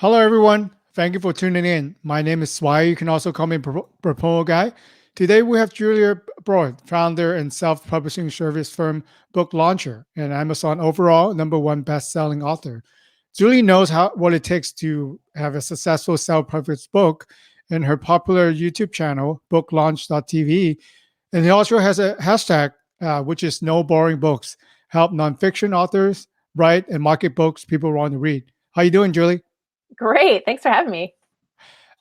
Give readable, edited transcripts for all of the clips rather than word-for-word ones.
Hello, everyone. Thank you for tuning in. My name is Swai. You can also call me Promo Guy. Today, we have Julia Broad, founder and self-publishing service firm Book Launcher, and Amazon overall #1 best-selling author. Julie knows what it takes to have a successful self-published book in her popular YouTube channel, booklaunch.tv. And he also has a hashtag, which is no boring books, help nonfiction authors write and market books people want to read. How you doing, Julie? Great. Thanks for having me.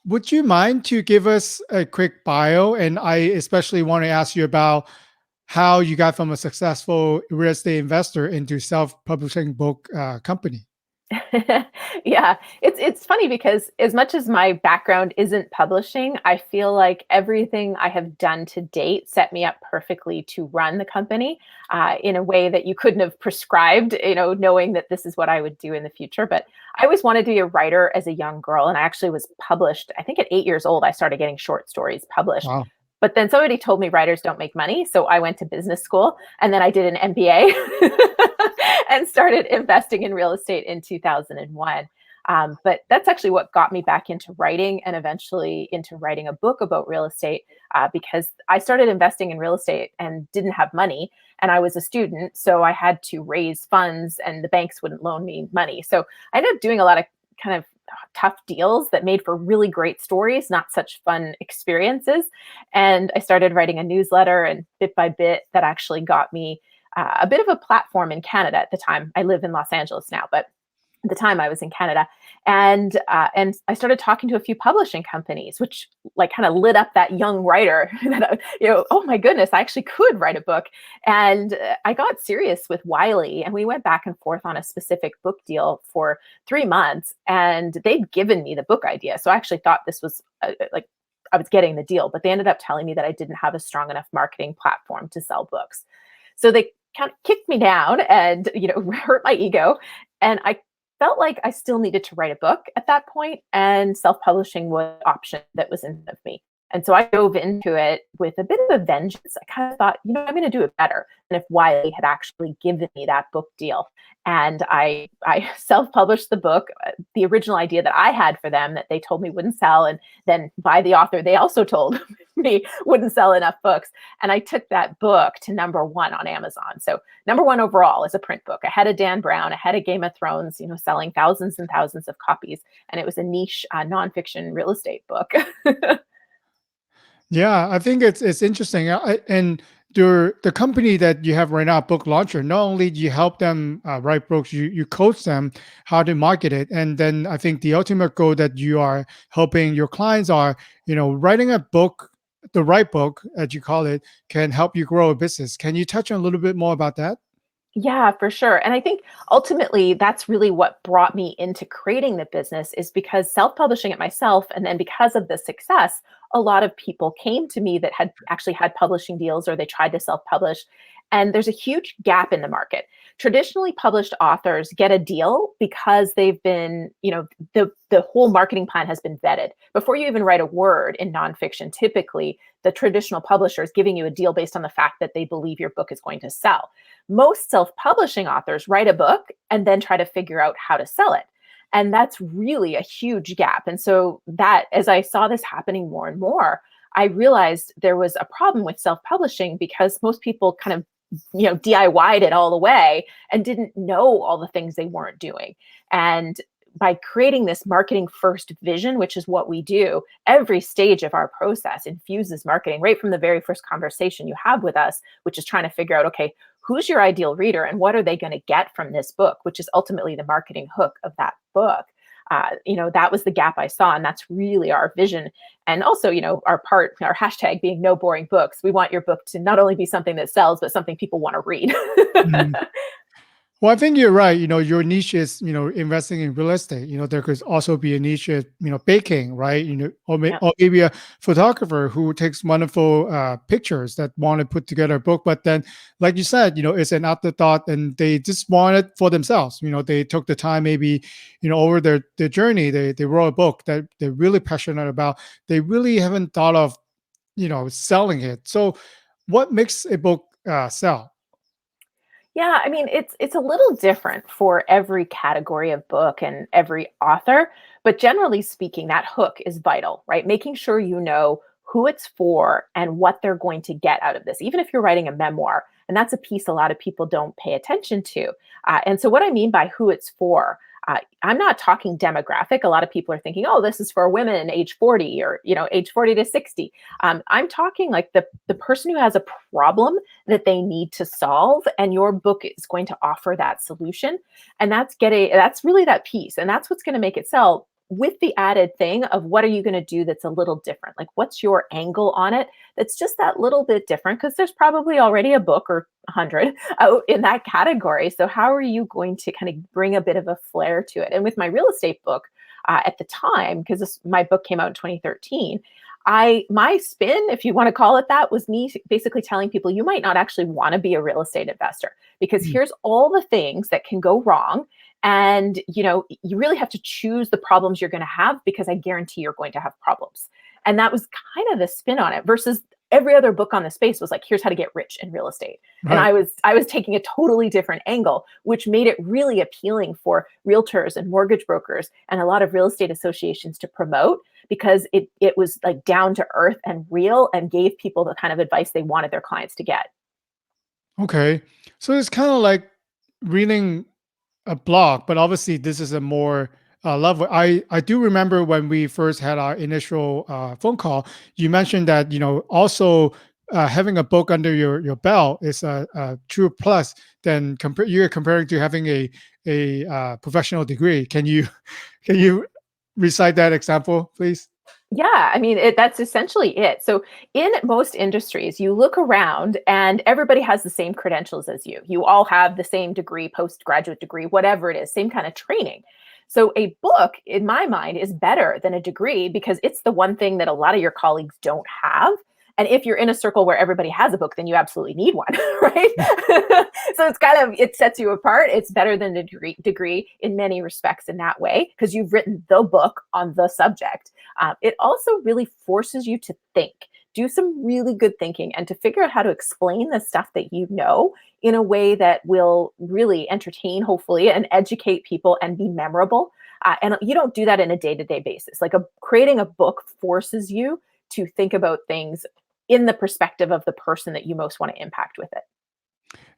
Would you mind to give us a quick bio? And I especially want to ask you about how you got from a successful real estate investor into self-publishing book company. Yeah, it's funny because as much as my background isn't publishing, I feel like everything I have done to date set me up perfectly to run the company in a way that you couldn't have prescribed, knowing that this is what I would do in the future. But I always wanted to be a writer as a young girl, and I actually was published. I think at 8 years old, I started getting short stories published. Wow. But then somebody told me writers don't make money. So I went to business school and then I did an MBA and started investing in real estate in 2001. But that's actually what got me back into writing and eventually into writing a book about real estate because I started investing in real estate and didn't have money. And I was a student, so I had to raise funds and the banks wouldn't loan me money. So I ended up doing a lot of kind of tough deals that made for really great stories, not such fun experiences. And I started writing a newsletter, and bit by bit, that actually got me a bit of a platform in Canada at the time. I live in Los Angeles now, but at the time I was in Canada, and I started talking to a few publishing companies, which like kind of lit up that young writer that oh my goodness, I actually could write a book. And I got serious with Wiley, and we went back and forth on a specific book deal for 3 months, and they'd given me the book idea, so I actually thought this was like I was getting the deal, but they ended up telling me that I didn't have a strong enough marketing platform to sell books. So they kind of kicked me down and hurt my ego, and I felt like I still needed to write a book at that point, and self-publishing was an option that was in front of me. And so I dove into it with a bit of a vengeance. I kind of thought, I'm going to do it better than if Wiley had actually given me that book deal. And I self-published the book, the original idea that I had for them that they told me wouldn't sell, and then by the author they also told me wouldn't sell enough books. And I took that book to #1 on Amazon. So #1 overall as a print book, ahead of Dan Brown, ahead of Game of Thrones, selling thousands and thousands of copies. And it was a niche nonfiction real estate book. Yeah, I think it's interesting. And the company that you have right now, Book Launcher, not only do you help them write books, you coach them how to market it, and then I think the ultimate goal that you are helping your clients are, writing a book, the right book, as you call it, can help you grow a business. Can you touch on a little bit more about that? Yeah, for sure. And I think ultimately that's really what brought me into creating the business, is because self-publishing it myself. And then because of the success, a lot of people came to me that had actually had publishing deals or they tried to self-publish. And there's a huge gap in the market. Traditionally published authors get a deal because they've been, the whole marketing plan has been vetted. Before you even write a word in nonfiction, typically the traditional publisher is giving you a deal based on the fact that they believe your book is going to sell. Most self-publishing authors write a book and then try to figure out how to sell it. And that's really a huge gap. And so that, as I saw this happening more and more, I realized there was a problem with self-publishing because most people kind of DIY'd it all the way and didn't know all the things they weren't doing. And by creating this marketing first vision, which is what we do, every stage of our process infuses marketing right from the very first conversation you have with us, which is trying to figure out, okay, who's your ideal reader and what are they going to get from this book, which is ultimately the marketing hook of that book. That was the gap I saw, and that's really our vision. And also, our hashtag being no boring books. We want your book to not only be something that sells, but something people want to read. Mhm. Well, I think you're right. Your niche is, investing in real estate. There could also be a niche, baking, right? Yeah. Or maybe a photographer who takes wonderful pictures that want to put together a book. But then, like you said, it's an afterthought and they just want it for themselves. They took the time, maybe, over their journey, they wrote a book that they're really passionate about. They really haven't thought of, selling it. So what makes a book sell? Yeah, I mean, it's a little different for every category of book and every author, but generally speaking, that hook is vital, right? Making sure you know who it's for and what they're going to get out of this, even if you're writing a memoir. And that's a piece a lot of people don't pay attention to. And so, what I mean by who it's for, I'm not talking demographic. A lot of people are thinking, oh, this is for women age 40 or age 40 to 60. I'm talking like the person who has a problem that they need to solve, and your book is going to offer that solution. And that's really that piece, and that's what's going to make it sell, with the added thing of what are you going to do that's a little different, like what's your angle on it that's just that little bit different, because there's probably already a book or 100 out in that category. So how are you going to kind of bring a bit of a flair to it? And with my real estate book, at the time, because my book came out in 2013, my spin, if you want to call it that, was me basically telling people you might not actually want to be a real estate investor, because Mm. here's all the things that can go wrong. And you really have to choose the problems you're going to have, because I guarantee you're going to have problems. And that was kind of the spin on it, versus every other book on the space was like, here's how to get rich in real estate. And Right. I was taking a totally different angle, which made it really appealing for realtors and mortgage brokers and a lot of real estate associations to promote, because it was like down to earth and real, and gave people the kind of advice they wanted their clients to get. Okay. So it's kind of like reading a blog, but obviously this is a more level. I do remember when we first had our initial phone call, you mentioned that also having a book under your belt is a true plus than you're comparing to having a professional degree. Can you can you recite that example, please? Yeah, I mean, that's essentially it. So, in most industries, you look around and everybody has the same credentials as you. You all have the same degree, postgraduate degree, whatever it is, same kind of training. So, a book, in my mind, is better than a degree, because it's the one thing that a lot of your colleagues don't have. And if you're in a circle where everybody has a book, then you absolutely need one, right? So it's kind of, it sets you apart. It's better than a degree in many respects in that way, because you've written the book on the subject. It also really forces you to think, do some really good thinking, and to figure out how to explain the stuff that you know in a way that will really entertain, hopefully, and educate people and be memorable. And you don't do that in a day-to-day basis. Like creating a book forces you to think about things in the perspective of the person that you most want to impact with it.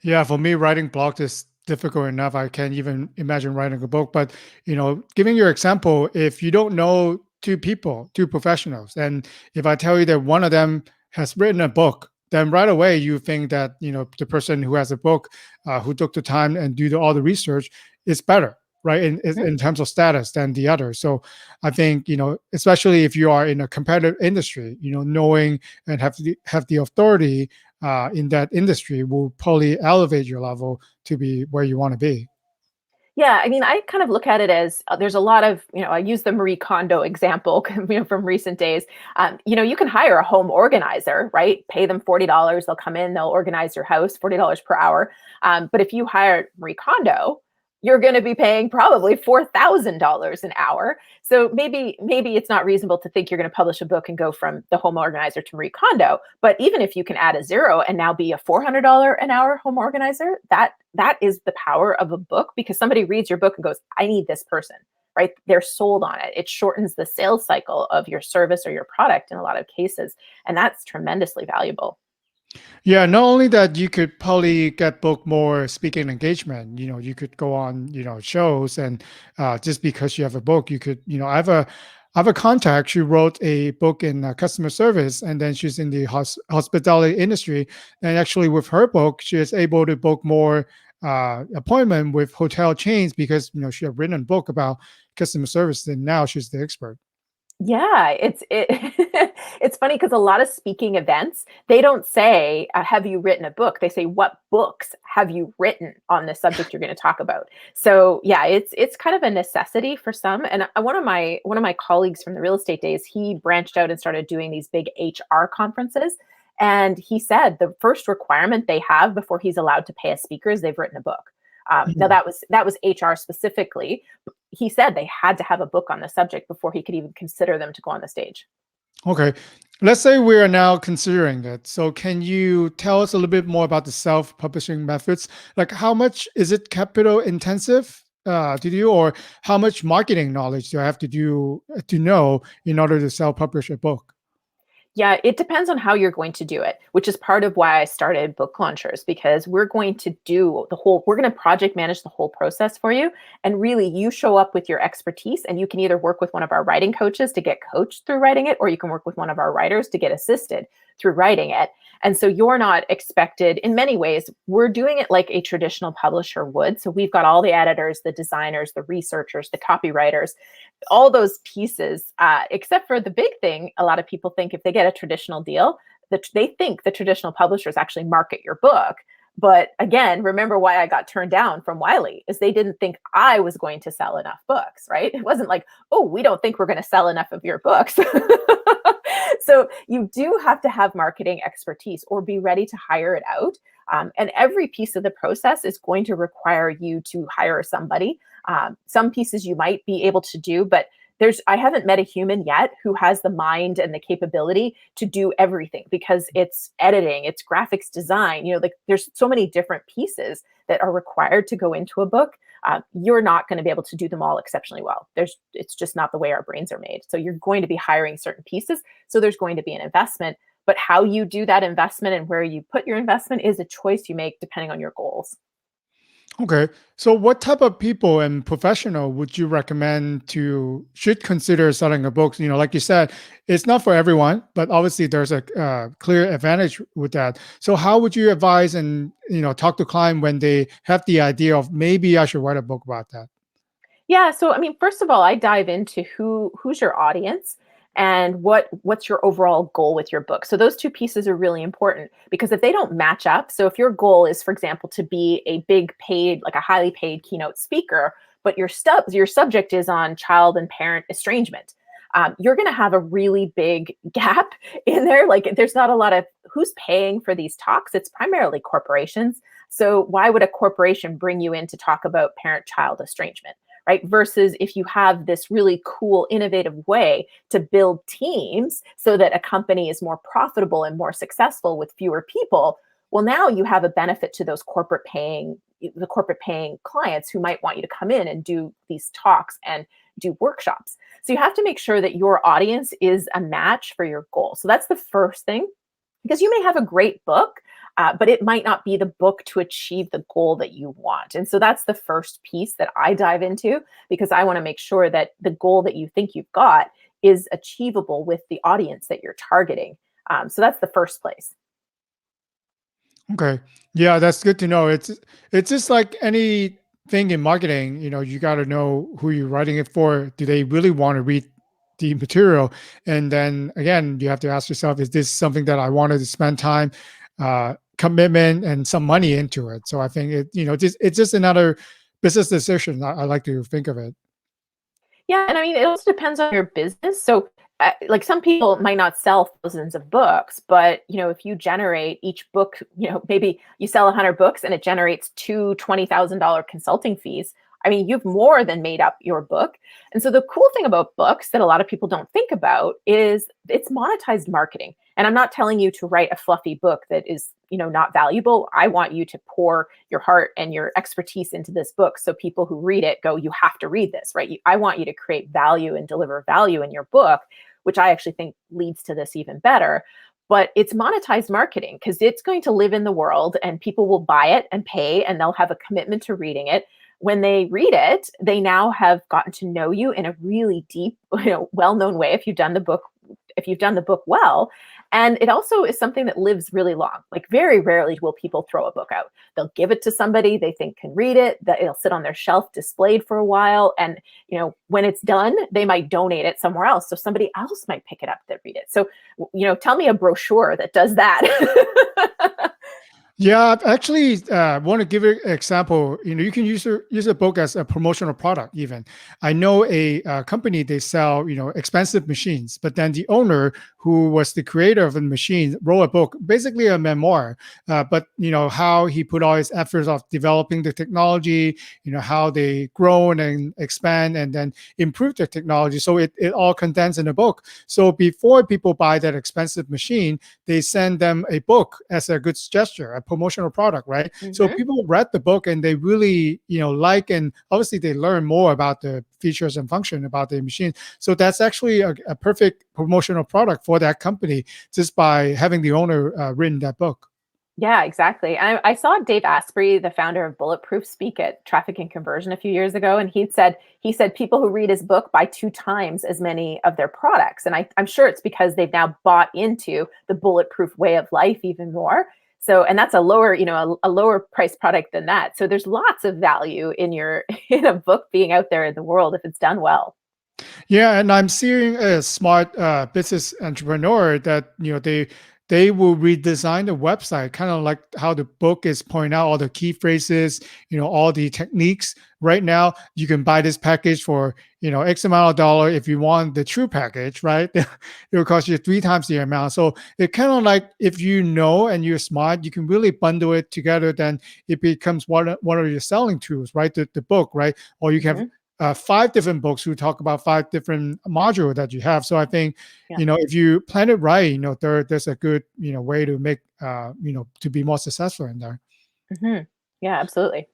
Yeah, for me, writing blogs is difficult enough. I can't even imagine writing a book. But giving your example, if you don't know two people, two professionals, and if I tell you that one of them has written a book, then right away you think that the person who has a book, who took the time and do all the research, is better, right? In terms of status than the other. So I think especially if you are in a competitive industry, knowing and have the authority in that industry will probably elevate your level to be where you want to be. Yeah, I mean, I kind of look at it as there's a lot of, I use the Marie Kondo example, from recent days. You can hire a home organizer, right? Pay them $40, they'll come in, they'll organize your house, $40 per hour. But if you hire Marie Kondo, you're going to be paying probably $4,000 an hour. So maybe it's not reasonable to think you're going to publish a book and go from the home organizer to Marie Kondo. But even if you can add a zero and now be a $400 an hour home organizer, that is the power of a book, because somebody reads your book and goes, I need this person, right? They're sold on it. It shortens the sales cycle of your service or your product in a lot of cases. And that's tremendously valuable. Yeah, not only that, you could probably get book more speaking engagement. You could go on, shows, and just because you have a book, you could, I have a contact. She wrote a book in customer service, and then she's in the hospitality industry. And actually, with her book, she is able to book more appointment with hotel chains because she had written a book about customer service, and now she's the expert. Yeah, it's funny, because a lot of speaking events, they don't say, "Have you written a book?" They say, "What books have you written on the subject you're going to talk about?" So yeah, it's kind of a necessity for some. And one of my colleagues from the real estate days, he branched out and started doing these big HR conferences. And he said the first requirement they have before he's allowed to pay a speaker is they've written a book. Now Mhm. that was HR specifically. He said they had to have a book on the subject before he could even consider them to go on the stage. Okay. Let's say we are now considering it. So can you tell us a little bit more about the self-publishing methods? Like how much is it capital intensive to do, or how much marketing knowledge do I have to do to know in order to self-publish a book? Yeah, it depends on how you're going to do it, which is part of why I started book launchers, because we're going to do we're going to project manage the whole process for you. And really, you show up with your expertise, and you can either work with one of our writing coaches to get coached through writing it, or you can work with one of our writers to get assisted through writing it. And so you're not expected, in many ways, we're doing it like a traditional publisher would. So we've got all the editors, the designers, the researchers, the copywriters, all those pieces, except for the big thing. A lot of people think if they get a traditional deal, that they think the traditional publishers actually market your book. But again, remember why I got turned down from Wiley is they didn't think I was going to sell enough books, right? It wasn't like, oh, we don't think we're going to sell enough of your books. So you do have to have marketing expertise or be ready to hire it out. And every piece of the process is going to require you to hire somebody. Some pieces you might be able to do, but I haven't met a human yet who has the mind and the capability to do everything, because it's editing, it's graphics design, like there's so many different pieces that are required to go into a book. You're not going to be able to do them all exceptionally well. It's just not the way our brains are made. So you're going to be hiring certain pieces. So there's going to be an investment, but how you do that investment and where you put your investment is a choice you make depending on your goals. Okay. So what type of people and professional would you recommend to should consider selling a book? Like you said, it's not for everyone, but obviously there's a clear advantage with that. So how would you advise and, talk to client when they have the idea of maybe I should write a book about that? Yeah, so I mean, first of all, I dive into who's your audience and what's your overall goal with your book. So those two pieces are really important, because if they don't match up, so if your goal is, for example, to be a big paid, like a highly paid keynote speaker, but your subject is on child and parent estrangement, you're going to have a really big gap in there. Like there's not a lot of who's paying for these talks. It's primarily corporations. So why would a corporation bring you in to talk about parent-child estrangement? Right? Versus if you have this really cool, innovative way to build teams so that a company is more profitable and more successful with fewer people, well, now you have a benefit to those the corporate paying clients who might want you to come in and do these talks and do workshops. So you have to make sure that your audience is a match for your goal. So that's the first thing, because you may have a great book, but it might not be the book to achieve the goal that you want. And so that's the first piece that I dive into, because I want to make sure that the goal that you think you've got is achievable with the audience that you're targeting. So that's the first place. Okay. Yeah, that's good to know. It's just like anything in marketing, you got to know who you're writing it for. Do they really want to read the material? And then again, you have to ask yourself, is this something that I wanted to spend time, commitment and some money into it? So I think it's just another business decision. I like to think of it. Yeah, and I mean, it also depends on your business. So, like some people might not sell thousands of books, but if you generate each book, maybe you sell 100 books and it generates two $20,000 consulting fees. I mean, you've more than made up your book. And so the cool thing about books that a lot of people don't think about is it's monetized marketing. And I'm not telling you to write a fluffy book that is, not valuable. I want you to pour your heart and your expertise into this book so people who read it go, you have to read this, right? I want you to create value and deliver value in your book, which I actually think leads to this even better. But it's monetized marketing because it's going to live in the world and people will buy it and pay, and they'll have a commitment to reading it. When they read it, they now have gotten to know you in a really deep, well-known way if you've done the book well. And it also is something that lives really long. Like very rarely will people throw a book out. They'll give it to somebody they think can read it, that it'll sit on their shelf displayed for a while. And, when it's done, they might donate it somewhere else. So somebody else might pick it up that read it. So, tell me a brochure that does that. Yeah, I actually want to give an example. You can use a book as a promotional product. Even I know a company, they sell expensive machines, but then the owner, who was the creator of the machine, wrote a book, basically a memoir. But how he put all his efforts of developing the technology, how they grown and expand and then improve the technology. So it all condensed in a book. So before people buy that expensive machine, they send them a book as a good gesture, a promotional product, right? So Hmm. people read the book and they really, like, and obviously they learn more about the features and function about the machine. So that's actually a perfect promotional product for that company just by having the owner written that book. Yeah, exactly. I saw Dave Asprey, the founder of Bulletproof, speak at Traffic and Conversion a few years ago, and he said people who read his book buy 2 times as many of their products, and I'm sure it's because they've now bought into the bulletproof way of life even more. So, and that's a lower, a lower price product than that. So, there's lots of value in your in a book being out there in the world if it's done well. Yeah, and I'm seeing a smart business entrepreneur that they will redesign the website, kind of like how the book is pointing out all the key phrases, all the techniques. Right now, you can buy this package for X amount of dollar. If you want the true package, right, it will cost you 3 times the amount. So it kind of like, if and you're smart, you can really bundle it together. Then it becomes one of your selling tools, right? The book, right? Or you can have Hmm. 5 different books who talk about 5 different modules that you have. So I think, Yeah. if you plan it right, there's a good, way to make, to be more successful in there. Hmm. Yeah, absolutely.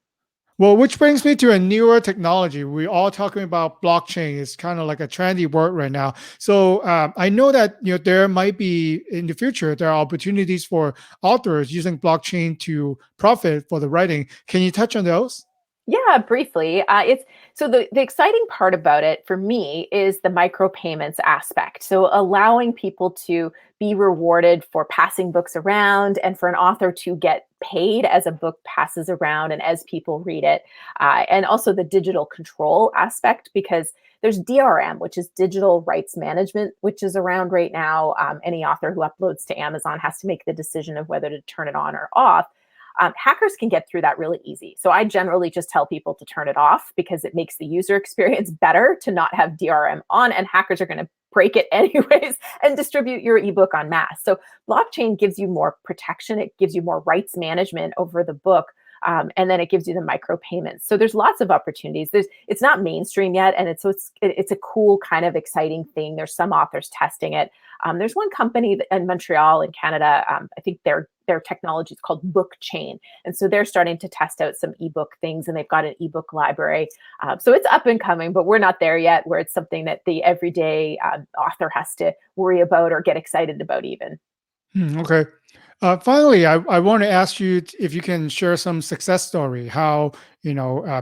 Well, which brings me to a newer technology. We're all talking about blockchain. It's kind of like a trendy word right now. So I know that there might be in the future there are opportunities for authors using blockchain to profit for the writing. Can you touch on those? Yeah, briefly. It's so the exciting part about it for me is the micropayments aspect. So allowing people to be rewarded for passing books around and for an author to get paid as a book passes around and as people read it. And also the digital control aspect, because there's DRM, which is digital rights management, which is around right now. Any author who uploads to Amazon has to make the decision of whether to turn it on or off. Hackers can get through that really easy. So I generally just tell people to turn it off because it makes the user experience better to not have DRM on, and hackers are going to break it anyways and distribute your ebook en masse. So blockchain gives you more protection. It gives you more rights management over the book. And then it gives you the micropayments. So there's lots of opportunities. It's not mainstream yet, and it's a cool kind of exciting thing. There's some authors testing it. There's one company in Montreal in Canada. I think their technology is called Bookchain, and so they're starting to test out some ebook things, and they've got an ebook library. So it's up and coming, but we're not there yet, where it's something that the everyday author has to worry about or get excited about even. Okay. Finally, I want to ask you if you can share some success story, how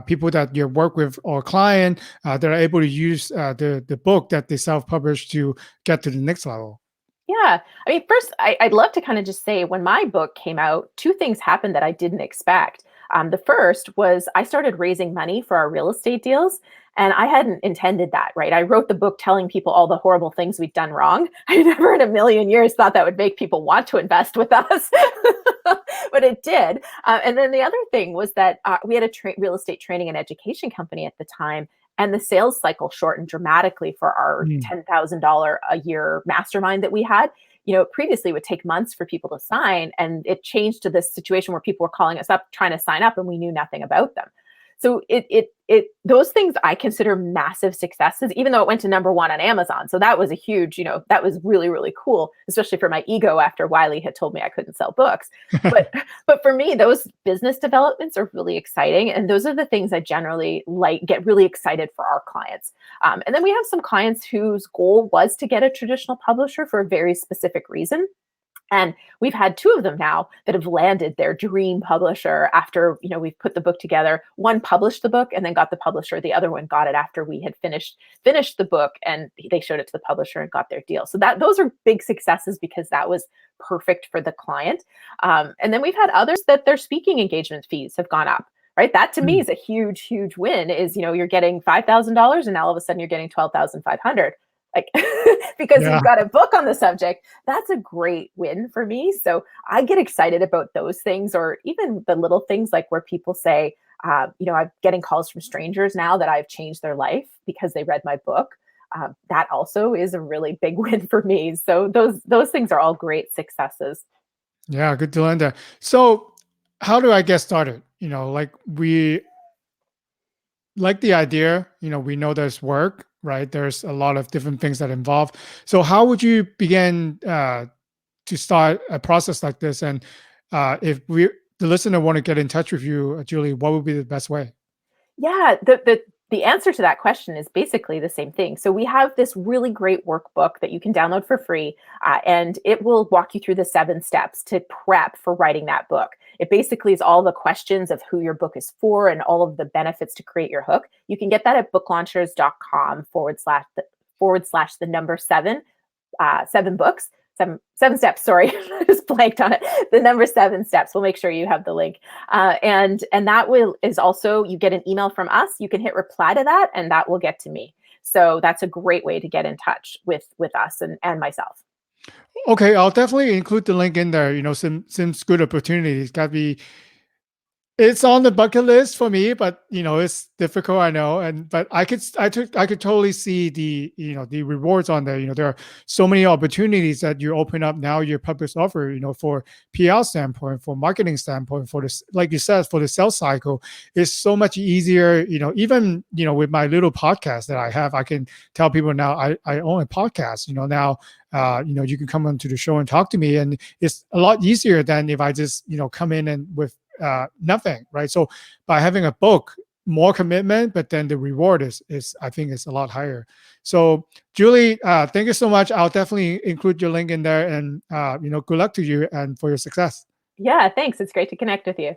people that you work with or client that are able to use the book that they self-publish to get to the next level. Yeah. I mean, first, I'd love to kind of just say when my book came out, two things happened that I didn't expect. The first was I started raising money for our real estate deals, and I hadn't intended that, right? I wrote the book telling people all the horrible things we'd done wrong. I never in a million years thought that would make people want to invest with us, but it did. And then the other thing was that we had a real estate training and education company at the time, and the sales cycle shortened dramatically for our Mm. $10,000 a year mastermind that we had. Previously it would take months for people to sign, and it changed to this situation where people were calling us up trying to sign up and we knew nothing about them. So those things I consider massive successes, even though it went to number one on Amazon. So that was a huge, that was really, really cool, especially for my ego after Wiley had told me I couldn't sell books. But but for me, those business developments are really exciting. And those are the things I generally get really excited for our clients. And then we have some clients whose goal was to get a traditional publisher for a very specific reason. And we've had two of them now that have landed their dream publisher after, we've put the book together. One published the book and then got the publisher. The other one got it after we had finished the book, and they showed it to the publisher and got their deal. So those are big successes because that was perfect for the client. And then we've had others that their speaking engagement fees have gone up. Right. That to me Mm. is a huge, huge win. Is, you're getting $5,000 and now all of a sudden you're getting 12,500. like because Yeah. you've got a book on the subject. That's a great win for me. So I get excited about those things, or even the little things like where people say, I'm getting calls from strangers now that I've changed their life because they read my book. That also is a really big win for me. So those things are all great successes. Yeah, good to learn that. So, how do I get started? Like we like the idea, we know there's work, right? There's a lot of different things that involve. So, how would you begin to start a process like this? And if the listener want to get in touch with you, Julie, what would be the best way? Yeah, the answer to that question is basically the same thing. So we have this really great workbook that you can download for free, and it will walk you through the 7 steps to prep for writing that book. It basically is all the questions of who your book is for and all of the benefits to create your hook. You can get that at booklaunchers.com/the number seven, 7 books, seven steps. Sorry, I just blanked on it. The number 7 steps. We'll make sure you have the link, and that is also, you get an email from us. You can hit reply to that, and that will get to me. So that's a great way to get in touch with us and myself. Okay, I'll definitely include the link in there. Seems good opportunity. It's got to be It's on the bucket list for me, but it's difficult. I know, but I could totally see the rewards on there. There are so many opportunities that you open up now. Your public offer, for PR standpoint, for marketing standpoint, for this, like you said, for the sales cycle, it's so much easier. Even with my little podcast that I have, I can tell people now I own a podcast. Now. You can come onto the show and talk to me, and it's a lot easier than if I just come in and with nothing, right? So by having a book, more commitment, but then the reward is I think is a lot higher. So Julie, thank you so much. I'll definitely include your link in there, and good luck to you and for your success. Yeah, thanks. It's great to connect with you.